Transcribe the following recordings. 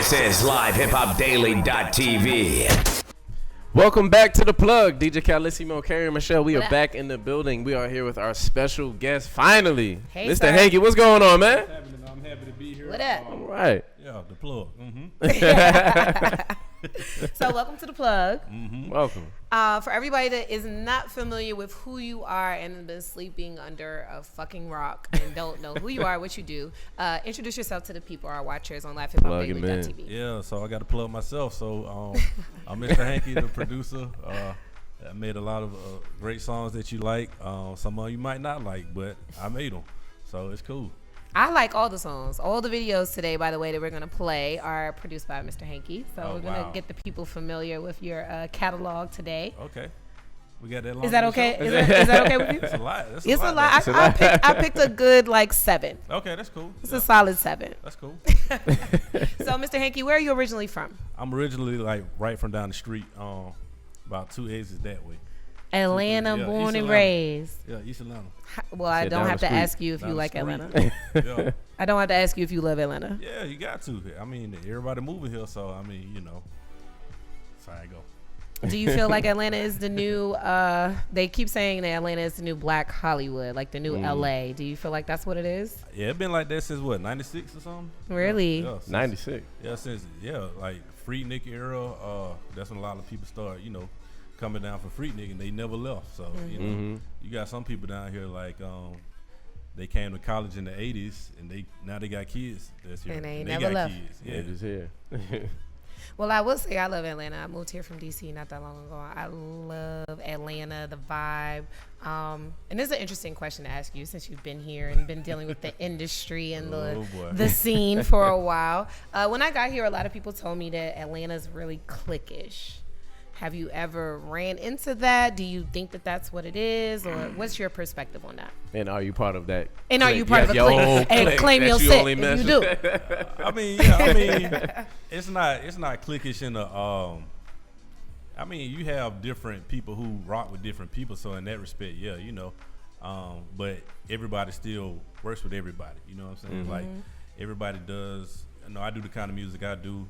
This is LiveHipHopDaily.tv. Welcome back to The Plug. DJ Calissimo, Carrie, and Michelle. We are back in the building. We are here with our special guest, finally. Hey, Mr. sir. Hanky, what's going on, man? I'm happy to be here. What up? All right. Yeah, the plug. So welcome to The Plug. Welcome. For everybody that is not familiar with who you are and has been sleeping under a fucking rock and don't know who you are, what you do, introduce yourself to the people, our watchers on LiveHipHopDaily.tv. Yeah, so I got to plug myself. So I'm Mr. Hanky, the producer. I made a lot of great songs that you like. Some of you might not like, but I made them. So it's cool. I like all the songs. All the videos today, by the way, that we're going to play are produced by Mr. Hanky. So we're going to get the people familiar with your catalog today. Okay. We got that long. Is that okay? Is that okay with you? It's a lot. It's a lot. I picked a good, 7. Okay, that's cool. It's a solid 7. That's cool. So, Mr. Hanky, where are you originally from? I'm originally right from down the street, about 2 exits that way. Atlanta, born and raised. Yeah, East Atlanta. Well, I don't have to ask you if you like Atlanta. Yeah. I don't have to ask you if you love Atlanta. Yeah, you got to. I mean, everybody moving here, so I mean, that's how I go. Do you feel like Atlanta is the new? They keep saying that Atlanta is the new Black Hollywood, like the new LA. Do you feel like that's what it is? Yeah, it's been like that since what, 96 or something? Really? Yeah, 96. Yeah, since like Freaknik era. That's when a lot of people start, coming down for Freaknik, and they never left. So you got some people down here like they came to college in the 80s, and now they got kids that's here. And they got never left. Kids. Yeah, just here. Well, I will say I love Atlanta. I moved here from DC not that long ago. I love Atlanta, the vibe. And this is an interesting question to ask you since you've been here and been dealing with the industry and the scene for a while. When I got here, a lot of people told me that Atlanta's really cliquish. Have you ever ran into that? Do you think that that's what it is? Or what's your perspective on that? And are you part of that? And are you part of a clique? And claim your set if you do. I mean, it's not cliquish in the. I mean, you have different people who rock with different people, so in that respect, yeah, but everybody still works with everybody. You know what I'm saying? Like everybody does. I do the kind of music I do.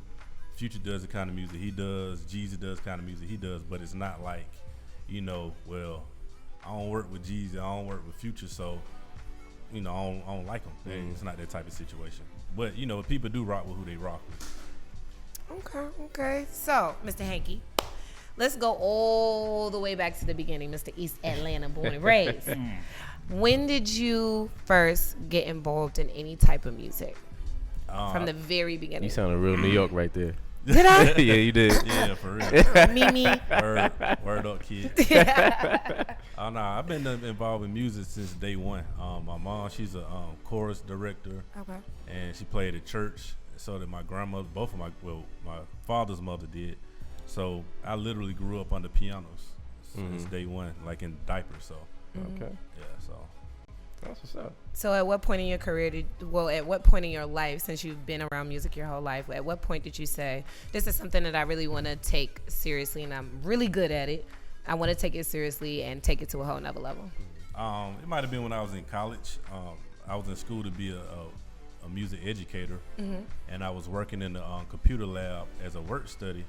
Future does the kind of music he does. Jeezy does the kind of music he does. But it's not like, well, I don't work with Jeezy. I don't work with Future, so I don't like them. It's not that type of situation. But people do rock with who they rock with. Okay. So, Mr. Hanky, let's go all the way back to the beginning, Mr. East Atlanta, born and raised. When did you first get involved in any type of music? From the very beginning. You sounded real New York right there. Did I? Yeah, you did. Yeah, for real. Mimi. Word up, kid. I've been involved in music since day one. My mom, she's a chorus director. Okay. And she played at church. So did my grandmother. My father's mother did. So I literally grew up on the pianos since day one, like in diapers. So okay. Yeah, so. That's what's up. So at what point in your career at what point in your life, since you've been around music your whole life, at what point did you say, this is something that I really want to take seriously and I'm really good at it. I want to take it seriously and take it to a whole nother level? It might have been when I was in college. I was in school to be a music educator, and I was working in the computer lab as a work study.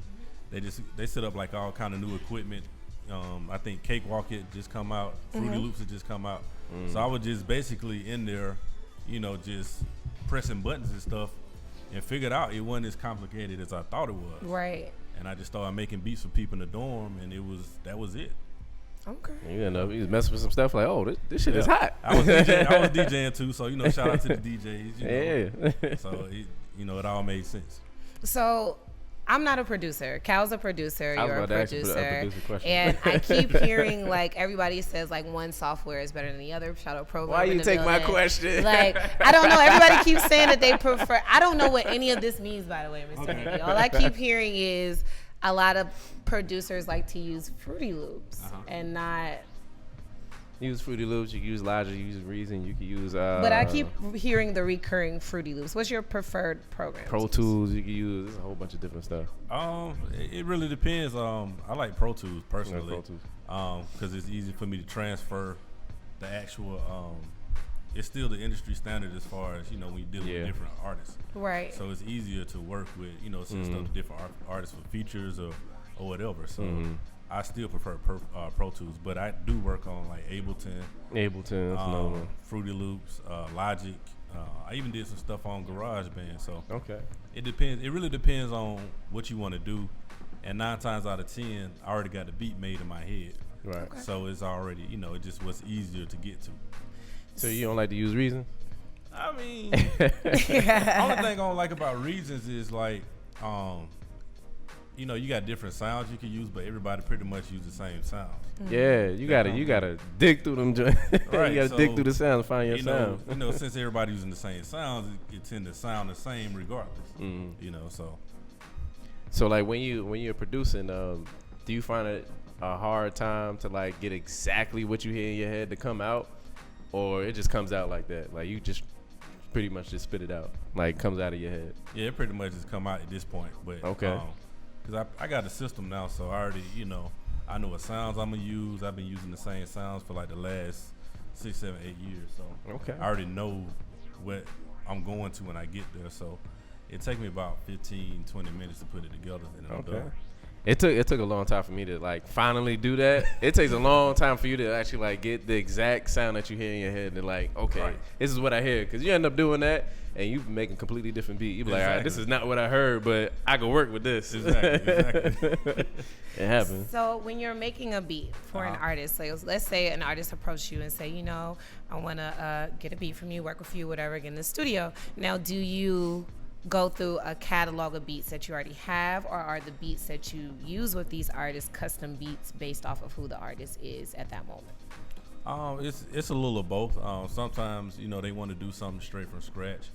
They set up like all kind of new equipment. I think Cakewalk had just come out, Fruity Loops had just come out. So I was just basically in there, just pressing buttons and stuff, and figured out it wasn't as complicated as I thought it was. Right. And I just started making beats for people in the dorm, and that was it. Okay. You was messing with some stuff like, oh, this shit is hot. I was DJing too, so shout out to the DJs. Yeah. So it all made sense. So I'm not a producer. Cal's a producer. You're a producer. Question. And I keep hearing like everybody says like one software is better than the other. Shout out Pro. Why you take my question? Like I don't know. Everybody keeps saying that they prefer. I don't know what any of this means, by the way, Mr. Hanky. All I keep hearing is a lot of producers like to use Fruity Loops and not. Use Fruity Loops. You can use Logic. You use Reason. You can use. But I keep hearing the recurring Fruity Loops. What's your preferred program? Pro Tools. You can use. There's a whole bunch of different stuff. It really depends. I like Pro Tools personally. Pro Tools. Because it's easy for me to transfer the actual it's still the industry standard as far as, when you deal with different artists. Right. So it's easier to work with, send stuff to different artists for features or whatever. So I still prefer Pro Tools, but I do work on like Ableton, Fruity Loops, Logic. I even did some stuff on GarageBand. So it depends. It really depends on what you want to do. And 9 times out of 10, I already got the beat made in my head. Right. Okay. So it's already, it just was easier to get to. So you don't like to use Reason? I mean, only thing I don't like about Reasons is like, you got different sounds you can use, but everybody pretty much use the same sound. Yeah, you gotta dig through them joints. Right, you gotta dig through the sounds and find your sound. Since everybody using the same sounds, it tend to sound the same regardless. So like when you're producing, do you find it a hard time to like get exactly what you hear in your head to come out, or it just comes out like that? Like you just pretty much just spit it out, like comes out of your head. Yeah, it pretty much just come out at this point. But because I got a system now, so I already I know what sounds I'm gonna use. I've been using the same sounds for like the last 6, 7, 8 years. So I already know what I'm going to when I get there. So it takes me about 15, 20 minutes to put it together, and I'm done. It took a long time for me to like finally do that. It takes a long time for you to actually like get the exact sound that you hear in your head and like, this is what I hear. Because you end up doing that and you making completely different beat. You be like, all right, this is not what I heard, but I can work with this. Exactly. It happens. So when you're making a beat for an artist, so let's say an artist approached you and say, I want to get a beat from you, work with you, whatever, get in the studio. Now, do you go through a catalog of beats that you already have, or are the beats that you use with these artists custom beats based off of who the artist is at that moment? It's a little of both. Sometimes they want to do something straight from scratch.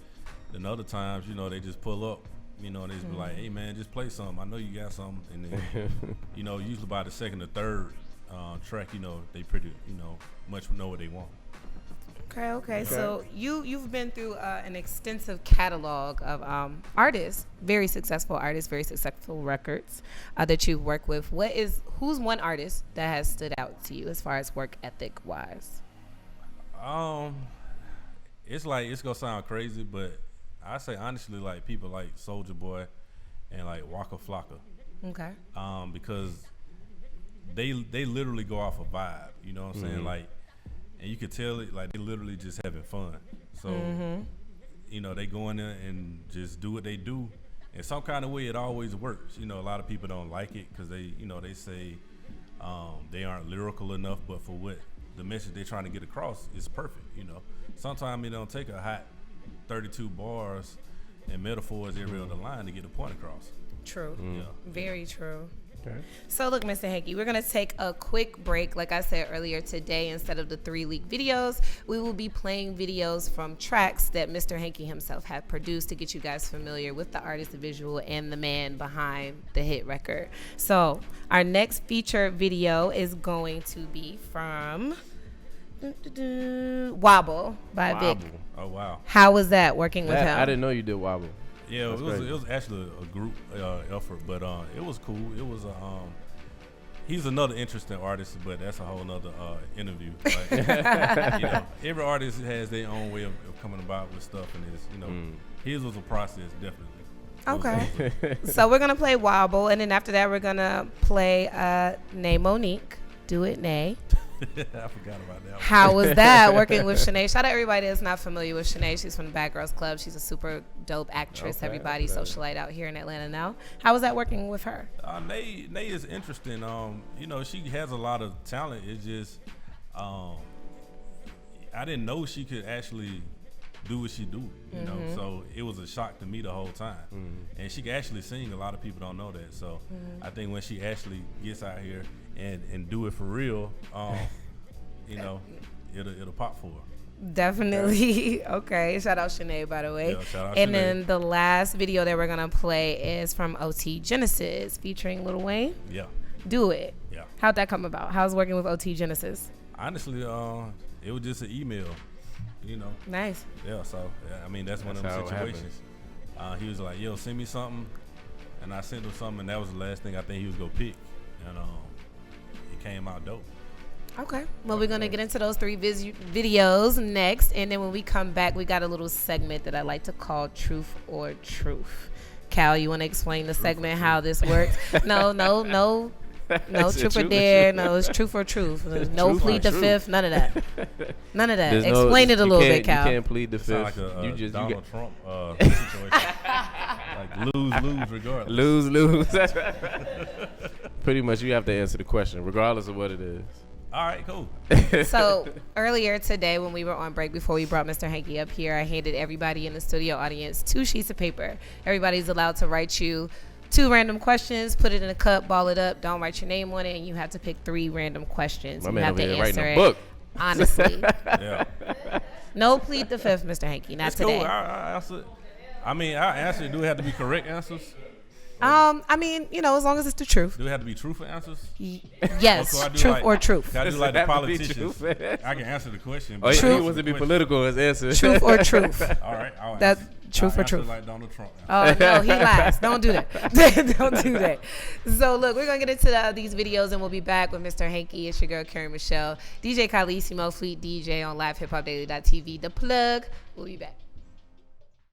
Then other times they just pull up. They just be like, hey man, just play something. I know you got something. And then usually by the second or third track, they pretty much know what they want. Okay. So you've been through an extensive catalog of artists, very successful records that you've worked with. Who's one artist that has stood out to you as far as work ethic wise? It's gonna sound crazy, but I say honestly, like people like Soulja Boy and like Waka Flocka. Okay. Because they literally go off a vibe. You know what I'm saying? Like. And you could tell it like they literally just having fun. So, they go in there and just do what they do. In some kind of way, it always works. A lot of people don't like it because they say they aren't lyrical enough. But for what the message they're trying to get across is perfect. Sometimes it don't take a hot 32 bars and metaphors every other line to get a point across. True. Yeah. Very true. Okay. So look, Mr. Hankey, we're going to take a quick break. Like I said earlier today, instead of the 3-leak videos, we will be playing videos from tracks that Mr. Hankey himself had produced to get you guys familiar with the artist, the visual, and the man behind the hit record. So our next feature video is going to be from Wobble by Vic. Oh, wow. How was that working with him? I didn't know you did Wobble. Yeah, it was actually a group effort, but it was cool. It was he's another interesting artist, but that's a whole nother interview. Like, every artist has their own way of coming about with stuff, and his was a process, definitely. Okay. So we're gonna play Wobble, and then after that we're gonna play Nay Monique. Do it, Nay. I forgot about that one. How was that working with Sinead? Shout out everybody that's not familiar with Sinead. She's from the Bad Girls Club. She's a super dope actress. Everybody socialite out here in Atlanta now. How was that working with her? Nay is interesting. She has a lot of talent. It's just I didn't know she could actually do what she do. You know, so it was a shock to me the whole time. And she can actually sing. A lot of people don't know that. So I think when she actually gets out here and do it for real, it'll pop for her. Definitely. Okay. Shout out Sinead, by the way. Yeah, shout out and Sinead. Then the last video that we're gonna play is from OT Genesis featuring Lil Wayne. Yeah. Do it. Yeah. How'd that come about? How's working with OT Genesis? Honestly, it was just an email. Nice. Yeah. So that's one of That's them how it situations. He was like, "Yo, send me something," and I sent him something, and that was the last thing I think he was gonna pick, and it came out dope. Okay. Well, we're going to get into those 3 videos next. And then when we come back, we got a little segment that I like to call Truth or Truth. Cal, you want to explain the segment, how this works? No, truth or dare. No, it's truth or truth. No Truth plead the truth. fifth. None of that. None of that. There's Explain it a little bit, Cal. You can't plead the Sound fifth. like a you Donald Trump situation. Like lose regardless. lose. Pretty much, you have to answer the question, regardless of what it is. All right, cool. So earlier today when we were on break, before we brought Mr. Hanky up here, I handed everybody in the studio audience 2 sheets of paper. Everybody's allowed to write you 2 random questions, put it in a cup, ball it up, don't write your name on it, and you have to pick 3 random questions. My You man have over to here writing answer a it book. honestly. Yeah. No plead the fifth, Mr. Hanky, not It's today. cool. I answer. I mean, I answer. Do it have to be correct answers? I mean, as long as it's the truth. Do it have to be truthful answers? Yes, Or could I do truth like- or truth. Can I do Does like it the have to be politicians? truth? I can answer the question. Oh, he Truth. wants to be political in his answer. Truth or truth. All right. I'll That answer. truth I'll or answer truth. like Donald Trump. Oh, no, he lies. Don't do that. Don't do that. So, look, we're going to get into these videos, and we'll be back with Mr. Hanky. It's your girl, Karen Michelle. DJ Carlissimo, Fleet DJ on livehiphopdaily.tv. The Plug. We'll be back.